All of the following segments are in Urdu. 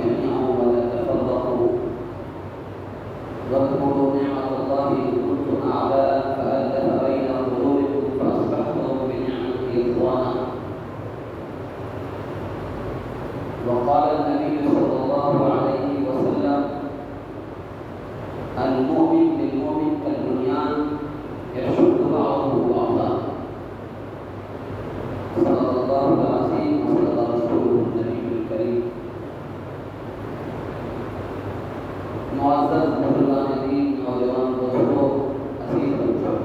جميعا ولا تفرقوا واذكروا نعمة الله إن كنتم أعداء فألف بين قلوبكم فأصبحتم بنعمته إخوانا. وقال النبي صلى الله عليه وسلم: المؤمن للمؤمن كالبنيان يشد بعضه بعضا. صدق الله العظيم وصدق رسوله النبي الكريم. معزز بزرگان دین، نوجوان دوستوں، عزیز بچوں،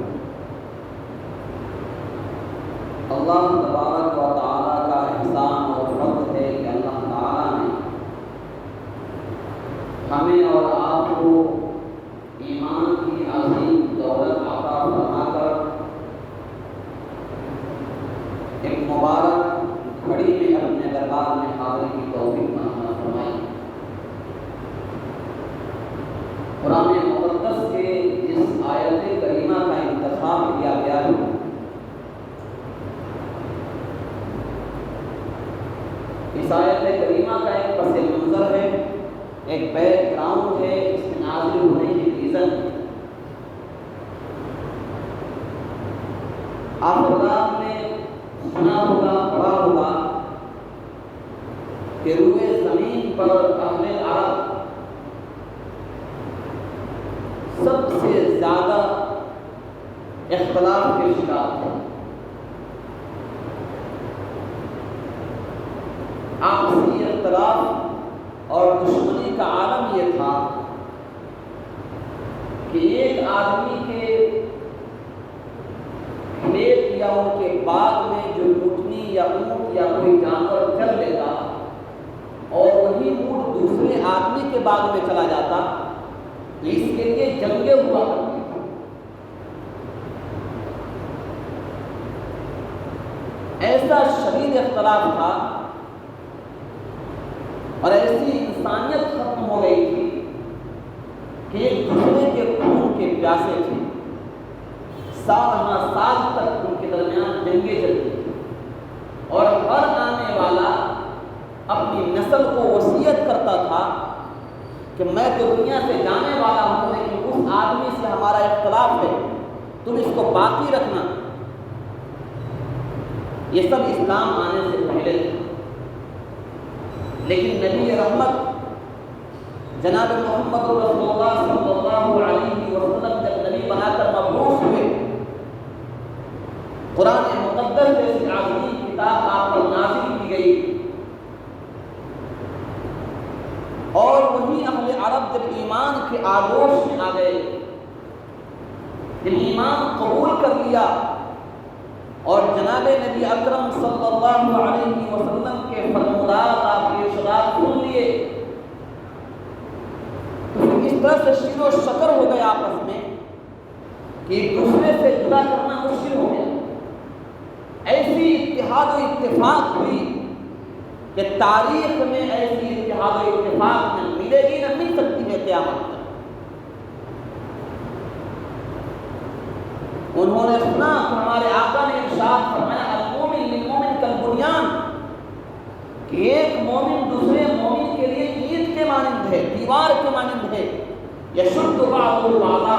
اللہ تبارک و تعالیٰ کا احسان اور فضل ہے کہ اللہ تعالیٰ نے ہمیں اور آپ کو ایمان کی عظیم دولت عطا فرما کر ایک مبارک گھڑی میں اپنے دربار میں حاضری کی توفیق عطا فرمائی۔ قرآن مقدس کے اس آیت کریمہ کا انتخاب کیا گیا ہے۔ اس آیت کریمہ کا ایک پس منظر ہے، ایک بیک گراؤنڈ ہے، اس میں نازل ہونے کی ریزن۔ آپ حضرات نے سنا ہوگا، پڑھا ہوگا کہ روئے زمین پر اہل عرب سب سے زیادہ اختلاف کے شکار تھے۔ آپسی اختلاف اور دشمنی کا عالم یہ تھا کہ ایک آدمی کے کھیت یا ان کے باغ میں جو اونٹنی یا اونٹ یا کوئی جانور چل لیتا اور وہی اونٹ دوسرے آدمی کے باغ میں چلا جاتا، اس کے لیے جنگیں ہوا کرتی تھیں۔ ایسا شدید اختلاف تھا اور ایسی انسانیت ختم ہو گئی تھی کہ ایک دوسرے کے خون کے پیاسے تھے۔ سال ہاں سال تک ان کے درمیان جنگیں چلتی تھیں اور ہر آنے والا اپنی نسل کو وصیت کرتا تھا کہ میں تو دنیا سے جانے والا ہوں، لیکن اس آدمی سے ہمارا اختلاف ہے، تم اس کو باقی رکھنا۔ یہ سب اسلام آنے سے پہلے تھا، لیکن نبی رحمت جناب محمد رسول اللہ صلی اللہ علیہ وسلم جب نبی بنا کر مبعوث ہوئے، قرآن مقدس جیسی عظیم کتاب آپ پر نازل کی گئی، اور وہی اہل عرب جب ایمان کے آغوش میں آ گئے، جب ایمان قبول کر لیا اور جناب نبی اکرم صلی اللہ علیہ وسلم کے فرمودات آپ کے ارشادات سن لیے، تو پھر اس طرح سے شیر و شکر ہو گئے آپس میں کہ ایک دوسرے سے جدا کرنا مشکل ہو گیا۔ ایسی اتحاد و اتفاق ہوئی کہ تاریخ میں ایسی اتحاد و اتفاق نہ ملے گی، نہ مل سکتی ہے قیامت تک۔ انہوں نے سنا ہمارے آقا نے ارشاد فرمایا: المومن للمومن کالبنیان، کہ ایک مومن دوسرے مومن کے لیے اینٹ کے مانند ہے، دیوار کے مانند ہے۔ یشد بعضہ بعضا،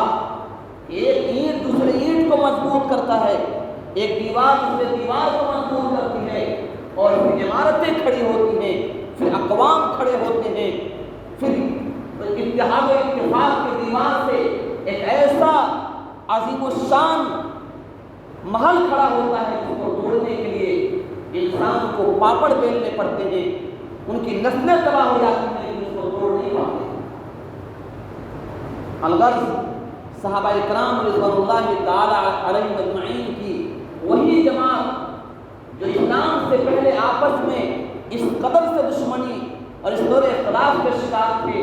ایک اینٹ دوسرے اینٹ کو مضبوط کرتا ہے، ایک دیوار دوسرے دیوار کو مضبوط کرتی ہے، اور پھر عمارتیں کھڑی ہوتی ہیں، پھر اقوام کھڑے ہوتے ہیں، پھر اتحاد و اتفاق کی دیوار سے ایک ایسا عظیم الشان محل کھڑا ہوتا ہے جس کو توڑنے کے لیے انسان کو پاپڑ بیلنے پڑتے ہیں، ان کی نسلیں تباہ ہو جاتی ہیں، لیکن اس کو توڑ نہیں پاتے۔ الغرض صحابہ کرام رضوان اللہ تعالی علیہم اجمعین کی وہی جماعت جو اسلام سے پہلے آپس میں اس قدر سے دشمنی اور اس دور اختلاف کے شکار تھے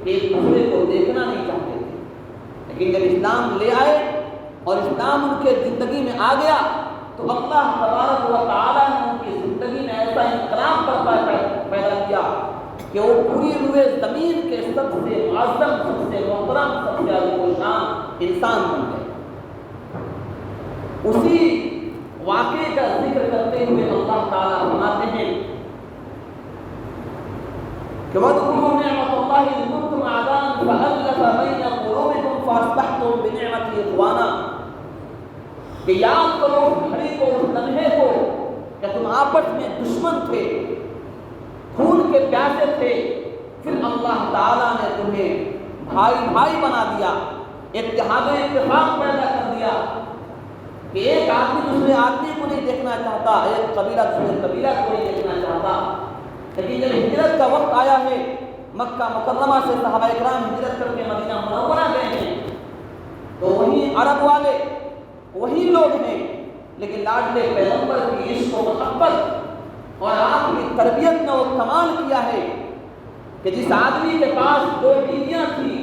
کہ ایک دوسرے کو دیکھنا نہیں چاہتے تھے، لیکن جب اسلام لے آئے اور اسلام ان کے زندگی میں آ گیا تو اللہ تبارک و تعالیٰ نے ان کی زندگی میں ایسا انقلاب پیدا کیا کہ وہ پوری روئے زمین کے سب سے معظم، سب سے محترم، سب سے عظیم الشان انسان بن گئے۔ اسی واقعے کا ذکر کرتے ہوئے اللہ تعالیٰ فرماتے ہیں کہ وَاذْكُرُوا نعمت اللہ اذ کنتم اعداء فألف بین قلوبکم فاصبحتم بنعمتہ اخوانا، کہ یاد کرو اس گھڑی کو، اس لمحے کو کہ تم آپس میں دشمن تھے، خون کے پیاسے تھے، پھر اللہ تعالیٰ نے تمہیں بھائی بھائی بنا دیا، اتحاد و اتفاق پیدا کر دیا کہ ایک آدمی دوسرے آدمی کو نہیں دیکھنا چاہتا، ایک قبیلہ دوسرے قبیلہ کو نہیں دیکھنا چاہتا۔ لیکن جب ہجرت کا وقت آیا ہے، مکہ مکرمہ سے صحابہ کرام ہجرت کر کے مدینہ منورہ گئے ہیں، تو وہی عرب والے وہی لوگ ہیں، لیکن لاڈلے پیغمبر کی عشق و محبت اور آپ کی تربیت نے وہ کمال کیا ہے کہ جس آدمی کے پاس 2 بیویاں تھیں،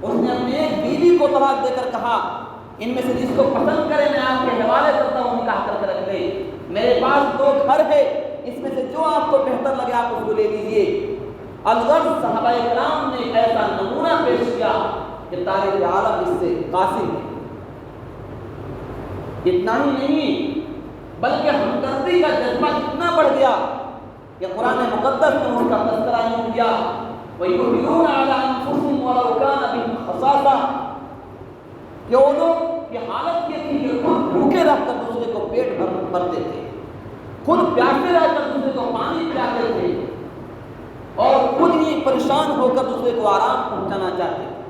اس نے اپنی ایک بیوی کو طلاق دے کر کہا ان میں سے جس کو پسند کرے میں آپ کے حوالے کرتا ہوں، نکاح کر کے رکھ لے، میرے پاس 2 گھر ہے، اس میں سے جو آپ کو بہتر لگے آپ اس کو لے لیجیے۔ الغرض صحابہ کرام نے ایسا نمونہ پیش کیا کہ تاریخ عالم اس سے قاصر ہے۔ اتنا ہی نہیں بلکہ ہمدردی کا جذبہ اتنا بڑھ گیا کہ قرآن مقدس نے اس کا تذکرہ یوں کیا وَيُؤْثِرُونَ عَلَىٰ أَنفُسِهِمْ وَلَوْ كَانَ بِهِمْ خَصَاصَةٌ، کہ وہ لوگ کی حالت یہ تھی کہ خود بھوکے رہ کر دوسرے کو پیٹ بھرتے تھے، خود پیاسے رہ کر دوسرے کو پانی پلاتے تھے، اور خود ہی پریشان ہو کر دوسرے کو آرام پہنچانا چاہتے تھے۔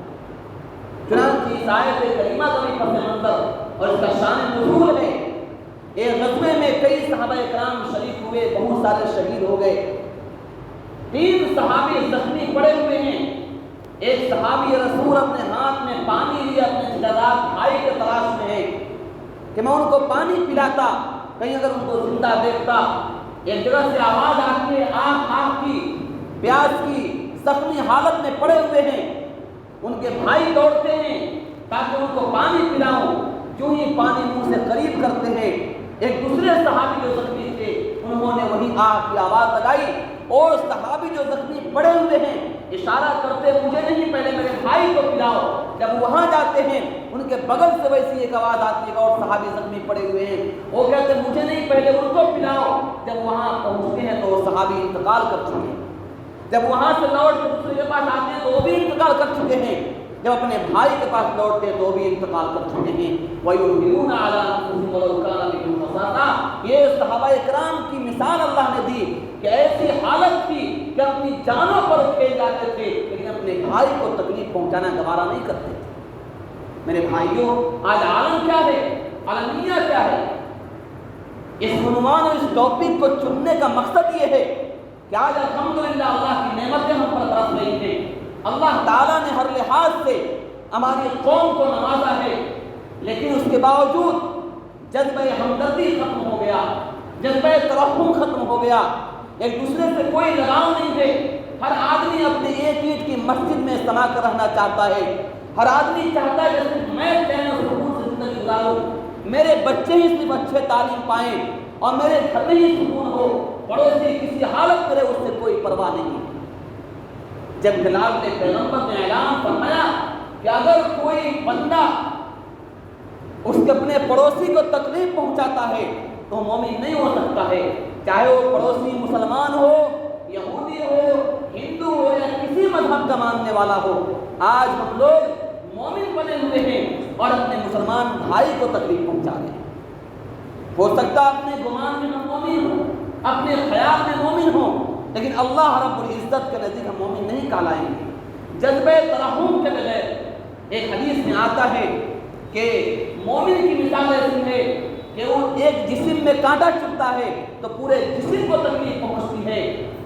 چنانچہ اس آیت کریمہ کا بھی پس منظر اور اس کا شان نزول ہے، ایک غزوے میں کئی صحابہ کرام شریک ہوئے، بہت سارے شہید ہو گئے، 3 صحابی زخمی پڑے ہوئے ہیں۔ ایک صحابی رسول اپنے ہاتھ میں پانی لیے اپنے جداد بھائی کے تلاش میں ہے کہ میں ان کو پانی پلاتا، کہیں اگر ان کو زندہ دیکھتا۔ ایک جگہ سے آواز آتی ہے آہ کی، پیاس کی، زخمی حالت میں پڑے ہوئے ہیں، ان کے بھائی دوڑتے ہیں تاکہ ان کو پانی پلاؤں، جو ہی پانی منہ سے قریب کرتے ہیں، ایک دوسرے صحابی جو زخمی تھے انہوں نے وہی آہ کی آواز لگائی، اور صحابی جو زخمی پڑے ہوئے ہیں اشارہ کرتے مجھے نہیں، پہلے میرے بھائی کو پلاؤ۔ جب وہاں جاتے ہیں ان کے بغل سے ویسی ایک آواز آتی ہے اور صحابی زخمی پڑے ہوئے ہیں، وہ کہتے مجھے نہیں، پہلے ان کو پلاؤ۔ جب وہاں پہنچتے ہیں تو وہ صحابی انتقال کر چکے ہیں۔ جب وہاں سے لوٹ کے دوسرے کے پاس آتے ہیں تو وہ بھی انتقال کر چکے ہیں۔ جب اپنے بھائی کے پاس لوٹتے ہیں تو وہ بھی انتقال کر چکے ہیں۔ وَيُؤْثِرُونَ عَلَىٰ أَنفُسِهِمْ وَلَوْ كَانَ بِهِمْ خَصَاصَةٌ، یہ صحابہ کرام کی مثال اللہ نے دی کہ ایسی حالت تھی کہ اپنی جانوں پر کھیل جاتے تھے لیکن اپنے بھائی کو تکلیف پہنچانا گوارا نہیں کرتے تھے۔ میرے بھائیوں، آج عالم کیا ہے، عالمیہ کیا ہے؟ اس عنوان اور اس ٹاپک کو چننے کا مقصد یہ ہے کہ آج الحمدللہ اللہ کی نعمتیں ہم پر برس رہی ہیں، اللہ تعالیٰ نے ہر لحاظ سے ہماری قوم کو نوازا ہے، لیکن اس کے باوجود جذبہ ہمدردی ختم ہو گیا، جذبہ ترحم ختم ہو گیا، ایک دوسرے سے کوئی لگاؤ نہیں ہے۔ ہر آدمی اپنے ایک اینٹ کی مسجد میں سما کر رہنا چاہتا ہے، ہر آدمی چاہتا ہے کہ صرف میں چین و سکون سے زندگی گزاروں، میرے بچے ہی صرف اچھے تعلیم پائیں اور میرے گھر میں ہی سکون ہو، پڑوسی کسی حالت کرے اس سے کوئی پرواہ نہیں۔ جب بلال نے پیغمبر نے اعلان فرمایا کہ اگر کوئی بندہ اس کے اپنے پڑوسی کو تکلیف پہنچاتا ہے تو مومن نہیں ہو سکتا ہے، چاہے وہ پڑوسی مسلمان ہو، یہودی ہو، ہندو ہو یا کسی مذہب کا ماننے والا ہو۔ آج ہم لوگ مومن بنے ہوئے ہیں اور اپنے مسلمان بھائی کو تکلیف پہنچا رہے ہیں۔ ہو سکتا اپنے گمان میں ہم مومن ہوں، اپنے خیال میں مومن ہوں، لیکن اللہ رب العزت کے نزدیک ہم مومن نہیں کہلائیں گے۔ جذبہ ترحم کے بغیر، ایک حدیث میں آتا ہے کہ مومن کی مثال ایسی ہے کہ وہ ایک جسم میں کانٹا چبھتا ہے تو پورے جسم کو تکلیف پہنچتی ہے،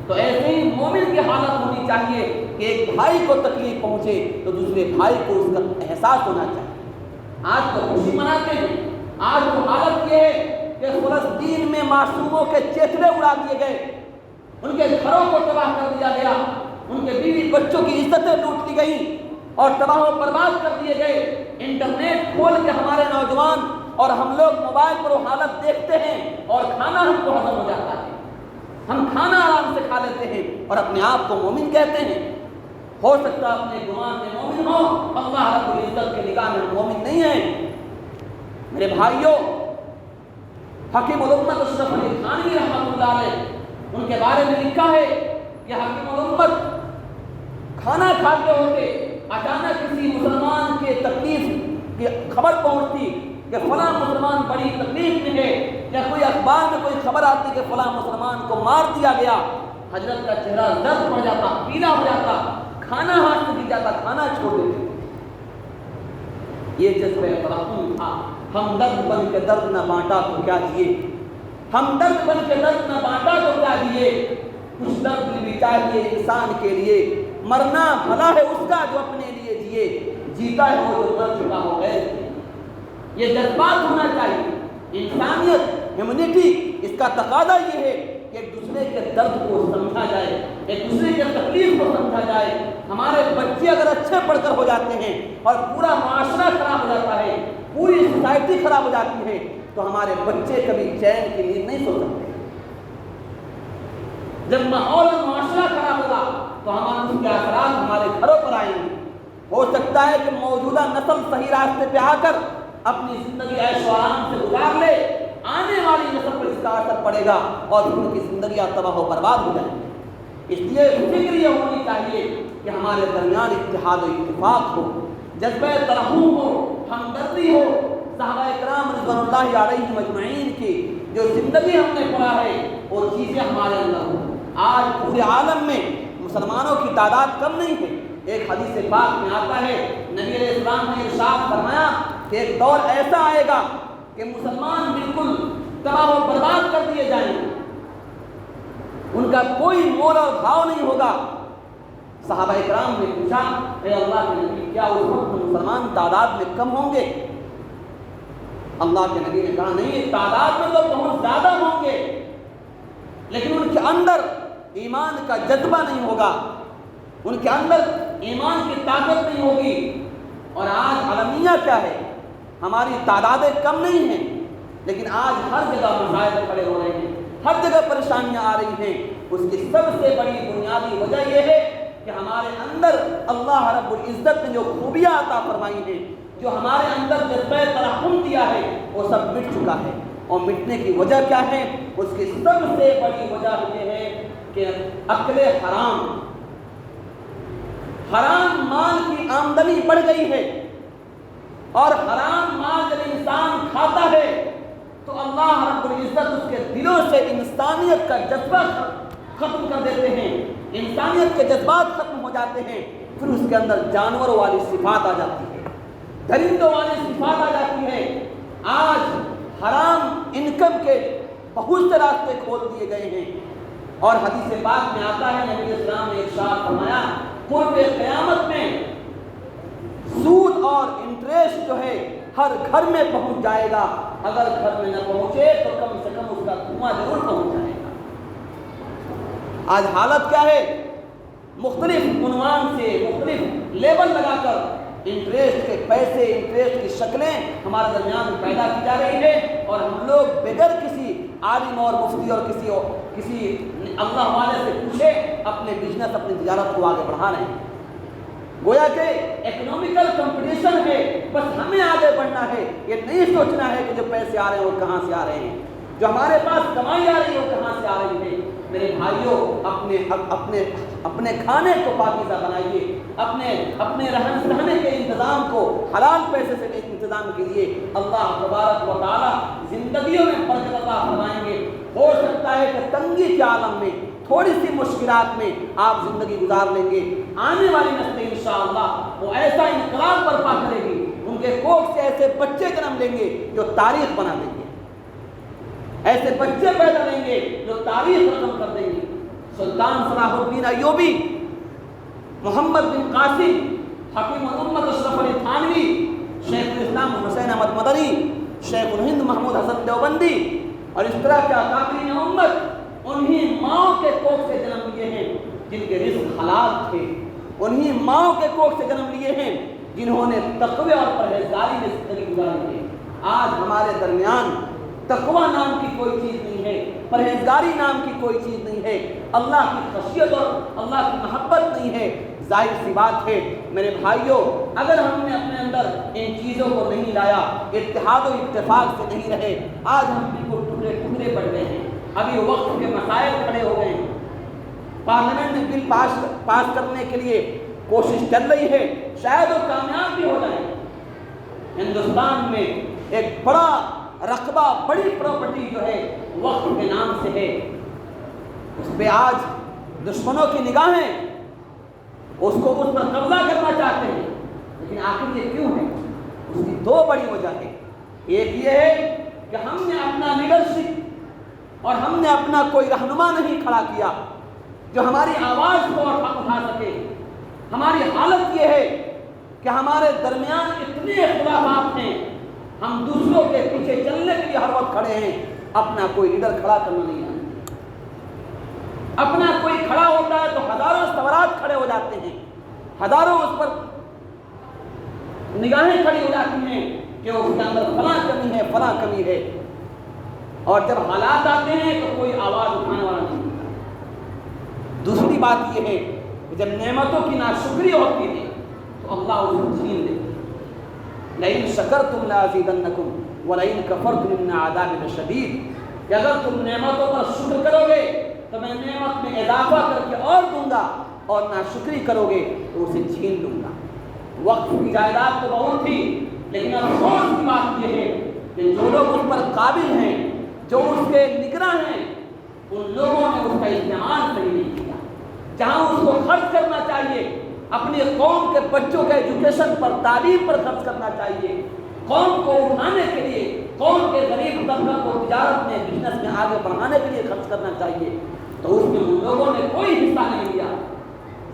تو ایسے ہی مومن کی حالت ہونی چاہیے کہ ایک بھائی کو تکلیف پہنچے تو دوسرے بھائی کو اس کا احساس ہونا چاہیے۔ آج تو خوشی مناتے ہیں، آج تو حالت یہ ہے کہ فلسطین میں معصوموں کے چیتڑے اڑا دیے گئے، ان کے گھروں کو تباہ کر دیا گیا، ان کے بیوی بچوں کی عزتیں لوٹ لی گئیں اور تباہ و برباد کر دیے گئے۔ انٹرنیٹ کھول کے ہمارے نوجوان اور ہم لوگ موبائل پر وہ حالت دیکھتے ہیں اور کھانا ہم کو ہضم ہو جاتا ہے، ہم کھانا آرام سے کھا لیتے ہیں اور اپنے آپ کو مومن کہتے ہیں۔ ہو سکتا اپنے گمان میں مومن ہو، اللہ رب العزت کے نگاہ میں مومن نہیں ہیں۔ میرے بھائیوں، حکیم الامت اشرف علی تھانوی رحمۃ اللہ علیہ ان کے بارے میں لکھا ہے کہ حکیم الامت کھانا کھاتے ہوتے اچانک کسی مسلمان کے تکلیف کی خبر پہنچتی کہ فلاں مسلمان بڑی تکلیف میں ہے، یا کوئی اخبار میں کوئی خبر آتی کہ فلاں مسلمان کو مار دیا گیا، حضرت کا چہرہ زرد پڑ جاتا، پیلا ہو جاتا، کھانا ہاتھ سے گر جاتا، کھانا چھوڑ دیتے۔ یہ جذبہ ترحم تھا۔ ہم درد بن کے درد نہ بانٹا تو کیا دیے، ہم درد بن کے درد نہ بانٹا تو کیا دیے۔ کچھ درد بھی چاہیے انسان کے لیے، مرنا بھلا ہے اس کا جو اپنے لیے جیے، جیتا ہے وہ جو مر چکا ہو غیر کے۔ یہ جذبات ہونا چاہیے۔ انسانیت، ہیومنٹی، اس کا تقاضا یہ ہے کہ ایک دوسرے کے درد کو سمجھا جائے، ایک دوسرے کے تکلیف کو سمجھا جائے۔ ہمارے بچے اگر اچھے پڑھ کر ہو جاتے ہیں اور پورا معاشرہ خراب ہو جاتا ہے، پوری سوسائٹی خراب ہو جاتی ہے، تو ہمارے بچے کبھی چین کی نیند نہیں سو سکتے۔ جب ماحول اور معاشرہ خراب ہوگا تو ہمارے اس کے اثرات ہمارے گھروں پر آئیں گے۔ ہو سکتا ہے کہ موجودہ نسل صحیح راستے پہ آ کر اپنی زندگی عیش و آرام سے گزار لے، آنے والی نسل پر اس کا اثر پڑے گا اور ان کی زندگیاں تباہ و برباد ہو جائیں گی۔ اس لیے فکر یہ ہونی چاہیے کہ ہمارے درمیان اتحاد و اتفاق ہو، جذبہ ترحم ہو، ہمدردی ہو۔ صحابہ کرام رضوان اللہ علیہم اجمعین کی جو زندگی ہم نے پڑھا ہے وہ چیزیں ہمارے اندر ہوں۔ آج پورے عالم میں مسلمانوں کی تعداد کم نہیں ہے۔ ایک حدیث پاک میں آتا ہے، نبی علیہ السلام نے ارشاد فرمایا کہ ایک دور ایسا آئے گا کہ مسلمان بالکل تباہ و برباد کر دیے جائیں گے، ان کا کوئی مول اور بھاؤ نہیں ہوگا۔ صحابہ کرام نے پوچھا، اے اللہ کے نبی، کیا اس وقت مسلمان تعداد میں کم ہوں گے؟ اللہ کے نبی نے کہا، نہیں، تعداد میں تو بہت زیادہ ہوں گے، لیکن ان کے اندر ایمان کا جذبہ نہیں ہوگا، ان کے اندر ایمان کی طاقت نہیں ہوگی۔ اور آج المیہ کیا ہے؟ ہماری تعدادیں کم نہیں ہیں، لیکن آج ہر جگہ مسائل کھڑے ہو رہے ہیں، ہر جگہ پریشانیاں آ رہی ہیں۔ اس کی سب سے بڑی بنیادی وجہ یہ ہے کہ ہمارے اندر اللہ رب العزت نے جو خوبیاں عطا فرمائی ہیں، جو ہمارے اندر جذبہ ترحم دیا ہے، وہ سب مٹ چکا ہے۔ اور مٹنے کی وجہ کیا ہے؟ اس کی سب سے بڑی وجہ یہ ہے کہ اکل حرام، حرام مال کی آمدنی بڑھ گئی ہے، اور حرام مال جب انسان کھاتا ہے تو اللہ رب العزت اس کے دلوں سے انسانیت کا جذبہ ختم کر دیتے ہیں، انسانیت کے جذبات ختم ہو جاتے ہیں، پھر اس کے اندر جانوروں والی صفات آ جاتی ہے، درندوں والی صفات آ جاتی ہے۔ آج حرام انکم کے بہت سے راستے کھول دیے گئے ہیں، اور حدیث پاک میں آتا ہے، نبی اسلام نے ارشاد فرمایا، قرب قیامت میں سود اور انٹریسٹ جو ہے ہر گھر میں پہنچ جائے گا، اگر گھر میں نہ پہنچے تو کم سے کم اس کا دھواں ضرور پہنچ جائے گا۔ آج حالت کیا ہے؟ مختلف عنوان سے مختلف لیبل لگا کر انٹریسٹ کے پیسے، انٹریسٹ کی شکلیں ہمارے درمیان پیدا کی جا رہی ہے، اور ہم لوگ بغیر کسی عالم اور مفتی اور کسی اللہ والے سے پوچھے اپنے بزنس، اپنی تجارت کو آگے بڑھا رہے ہیں۔ گویا کہ اکنامیکل کمپٹیشن ہے، بس ہمیں آگے بڑھنا ہے، یہ نہیں سوچنا ہے کہ جو پیسے آ رہے ہیں وہ کہاں سے آ رہے ہیں، جو ہمارے پاس کمائی آ رہی ہے وہ کہاں سے آ رہی ہے۔ میرے بھائیوں، اپنے کھانے کو پاکیزہ بنائیے، اپنے رہن سہنے کے انتظام کو حلال پیسے سے انتظام کیجیے، اللہ تبارک و تعالی زندگیوں میں برکت عطا فرمائیں گے۔ ہو سکتا ہے کہ تنگی کے عالم میں، تھوڑی سی مشکلات میں آپ زندگی گزار لیں گے، آنے والی نسلیں انشاءاللہ وہ ایسا انقلاب برپا کرے گی، ان کے کوکھ سے ایسے بچے جنم لیں گے جو تاریخ بنا دیں گے، ایسے بچے پیدا لیں گے جو تاریخ رقم کر دیں گے۔ سلطان صلاح الدین ایوبی، محمد بن قاسم، حکیم الامت اشرف علی تھانوی، شیخ الاسلام حسین احمد مدنی، شیخ الہند محمود حسن دیوبندی، اور اس طرح کے اکابرین امت انہی ماؤں کے کوکھ سے جنم لیے ہیں جن کے رزق حلال تھے، انہی ماؤں کے کوکھ سے جنم لیے ہیں جنہوں نے تقوی اور پرہیزگاری میں زندگی گزاری ہے۔ آج ہمارے درمیان تقوی نام کی کوئی چیز نہیں ہے، پرہیزگاری نام کی کوئی چیز نہیں ہے، اللہ کی خشیت اور اللہ کی محبت نہیں ہے۔ ظاہر سی بات ہے میرے بھائیوں، اگر ہم نے اپنے اندر ان چیزوں کو نہیں لایا، اتحاد و اتفاق سے نہیں رہے، آج ہم بالکل ٹکڑے ٹکڑے پڑ گئے ہیں۔ ابھی وقت کے مسائل کھڑے ہو گئے ہیں، پارلیمنٹ میں بل پاس کرنے کے لیے کوشش چل رہی ہے، شاید وہ کامیاب بھی ہو جائے۔ ہندوستان میں ایک بڑا رقبہ، بڑی پراپرٹی جو ہے وقف کے نام سے ہے، اس پہ آج دشمنوں کی نگاہیں اس پر قبضہ کرنا چاہتے ہیں، لیکن آخر یہ کیوں ہے؟ اس کی دو بڑی وجہ ہے۔ ایک یہ ہے کہ ہم نے اپنا لیڈرشپ اور ہم نے اپنا کوئی رہنما نہیں کھڑا کیا جو ہماری آواز کو اٹھا سکے۔ ہماری حالت یہ ہے کہ ہمارے درمیان اتنے اختلافات ہیں، ہم دوسروں کے پیچھے چلنے کے لیے ہر وقت کھڑے ہیں، اپنا کوئی لیڈر کھڑا کرنا نہیں ہے۔ اپنا کوئی کھڑا ہوتا ہے تو ہزاروں سوالات کھڑے ہو جاتے ہیں، ہزاروں اس پر نگاہیں کھڑی ہو جاتی ہیں کہ اس کے اندر فلاں کمی ہے، فلاں کمی ہے، اور جب حالات آتے ہیں تو کوئی آواز اٹھانے والا نہیں ہوتا۔ دوسری بات یہ ہے کہ جب نعمتوں کی ناشکری ہوتی ہے تو اللہ اس کو چھین لیتے ہیں۔ لئن شکرتم لازیدنکم ولئن کفرتم ان عذابی لشدید، کہ اگر تم نعمتوں پر شکر کرو گے تو میں نعمت میں اضافہ کر کے اور دوں گا، اور ناشکری کرو گے تو اسے چھین لوں گا۔ وقف کی جائیداد تو بہت تھی، لیکن افسوس کی بات یہ ہے کہ جو لوگ ان پر قابل ہیں، جو اس کے نگراں ہیں، ان لوگوں نے اس کا استعمال صحیح نہیں کیا۔ جہاں اس کو خرچ کرنا چاہیے، اپنی قوم کے بچوں کے ایجوکیشن پر، تعلیم پر خرچ کرنا چاہیے، قوم کو اٹھانے کے لیے، قوم کے غریب طبقہ کو تجارت میں، بزنس میں آگے بڑھانے کے لیے خرچ کرنا چاہیے، تو اس میں ان لوگوں نے کوئی حصہ نہیں لیا۔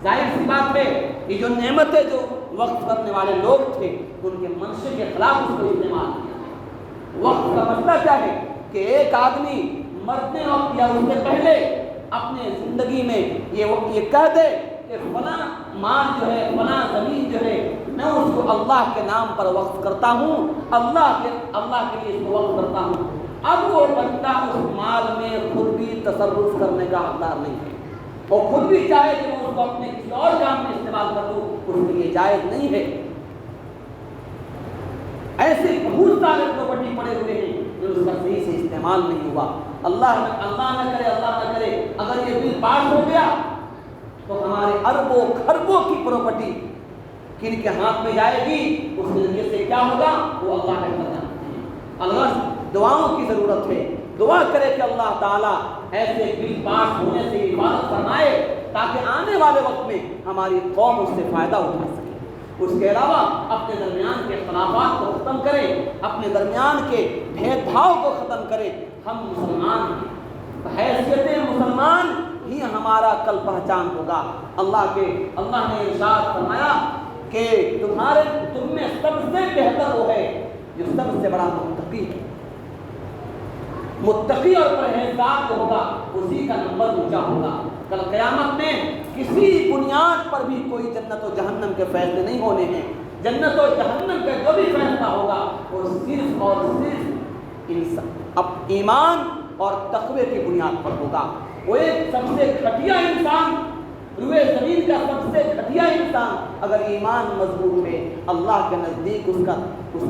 ظاہر سی بات ہے کہ جو نعمتیں جو وقف کرنے والے لوگ تھے ان کے منشے کے خلاف اس کو استعمال کیا۔ وقف کا مسئلہ کیا ہے کہ ایک آدمی مرنے وقت یا اس سے پہلے اپنے زندگی میں یہ کہہ دے کہ فلاں مال جو ہے، فلاں زمین جو ہے، میں اس کو اللہ کے نام پر وقف کرتا ہوں، اللہ کے لیے اس کو وقف کرتا ہوں۔ اب وہ بندہ اس مال میں خود بھی تصرف کرنے کا حقدار نہیں ہے، اور خود بھی چاہے کہ وہ اس کو اپنے کسی اور کام میں استعمال کر دوں، اس کے لیے جائز نہیں ہے۔ ایسے بہت سارے پراپرٹی پڑے ہوئے ہیں جو اس کا صحیح سے استعمال نہیں ہوا۔ اللہ نہ کرے اگر یہ بل پاس ہو گیا تو ہمارے اربوں خربوں کی پراپرٹی کن کے ہاتھ میں جائے گی، اس کے ذریعے سے کیا ہوگا وہ اللہ نے بتایا۔ اللہ دعاؤں کی ضرورت ہے، دعا کرے کہ اللہ تعالیٰ ایسے بل پاس ہونے سے حفاظت فرمائے تاکہ آنے والے وقت میں ہماری قوم اس سے فائدہ اٹھا سکے۔ اس کے علاوہ اپنے درمیان کے اختلافات کو ختم کریں، اپنے درمیان کے بھید بھاؤ کو ختم کریں۔ ہم مسلمان ہیں، بحیثیت مسلمان ہی ہمارا کل پہچان ہوگا۔ اللہ نے ارشاد فرمایا کہ تم میں سب سے بہتر وہ ہے جو سب سے بڑا متقی ہے۔ متقی اور پرہیزگار جو ہوگا اسی کا نمبر اونچا ہوگا۔ کل قیامت میں کسی بنیاد پر بھی کوئی جنت و جہنم کے فیصلے نہیں ہونے ہیں۔ جنت و جہنم کا جو بھی فیصلہ ہوگا وہ صرف اور صرف ایمان اور تقوی کی بنیاد پر ہوگا۔ وہ ایک سب سے گھٹیا انسان، روئے زمین کا سب سے گھٹیا انسان اگر ایمان مضبوط ہے، اللہ کے نزدیک اس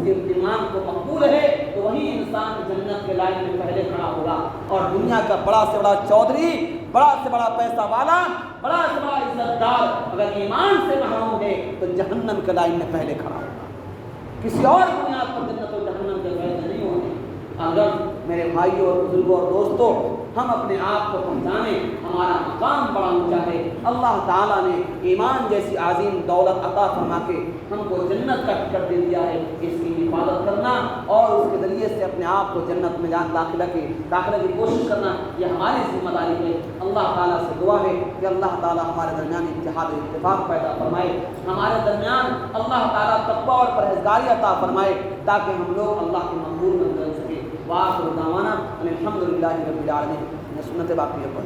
کے ایمان کو مقبول ہے، تو وہی انسان جنت کے لائن میں پہلے کھڑا ہوگا۔ اور دنیا کا بڑا سے بڑا چودھری، بڑا سے بڑا پیسہ والا، بڑا سے بڑا عزت دار اگر ایمان سے محروم ہے تو جہنم کے لائن میں پہلے کھڑا ہوگا۔ کسی اور بنیاد پر جنت و جہنم کے فیصلے نہیں ہونے۔ اگر میرے بھائیوں اور بزرگوں اور دوستوں ہم اپنے آپ کو پہچانیں، ہمارا مقام بڑا اونچا ہے۔ اللہ تعالیٰ نے ایمان جیسی عظیم دولت عطا فرما کے ہم کو جنت کا ٹکٹ دے دیا ہے۔ اس کی حفاظت کرنا اور اس کے ذریعے سے اپنے آپ کو جنت میں داخلہ کی کوشش کرنا یہ ہماری ذمہ داری ہے۔ اللہ تعالیٰ سے دعا ہے کہ اللہ تعالیٰ ہمارے درمیان اتحاد و اتفاق پیدا فرمائے، ہمارے درمیان اللہ تعالیٰ تقویٰ اور پرہیزگاری عطا فرمائے تاکہ ہم لوگ اللہ کے مقبول بن سکیں۔ وآخر دعوانا الحمد للہ رب العالمین۔ سنت باقی ہے۔